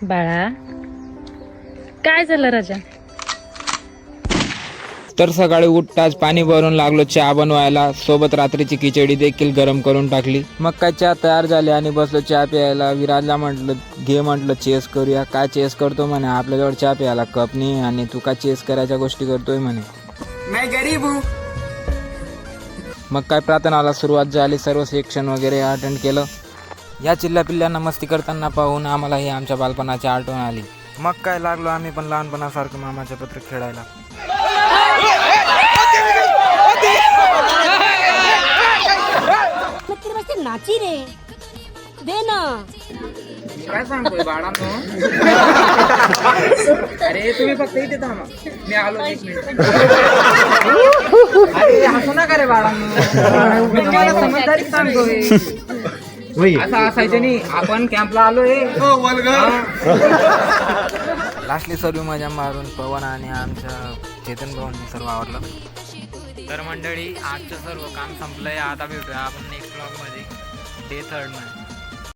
बाळा काय झालं राजा? तर सकाळी उठताच पाणी भरून लागलो चहा बनवायला, सोबत रात्रीची खिचडी देखील गरम करून टाकली. मग काय चहा तयार झाले आणि बसलो चहा प्यायला. विराजला म्हटलं घे, म्हटलं चेस करूया. काय चेस करतो म्हणे, आपल्याजवळ चहा प्यायला कप नाही आणि तू काय चेस करायच्या गोष्टी करतोय म्हणे. मैं गरीब हूँ. मग काय प्रार्थनाला सुरुवात झाली, सर्व सेक्शन वगैरे अटेंड केलं. या चिल्ल्या पिल्ल्यांना मस्ती करताना पाहून आम्हालाही आमच्या बालपणाची आठवण आली. मग काय लागलो आम्ही पण लहानपणासारखं मामाच्या पत्र खेळायला. नाची रे दे ना. काय सांगतोय बाळांनो? अरे तुम्ही फक्त इथे थांबा, मी आलो 1 मिनिट. अरे हसू नका रे बाळांनो, मी तुम्हाला समजदारी सांगतोय. असं असायचं नाही, आपण कॅम्पला आलोय. लास्टली सर्व मजा मारून पवन आणि आमच्या चेतन भाऊंनी सर्व आवडलं. तर मंडळी आजचं सर्व काम संपलंय. आता भेटूया आपण नेक्स्ट ब्लॉग मध्ये डे 3 मध्ये.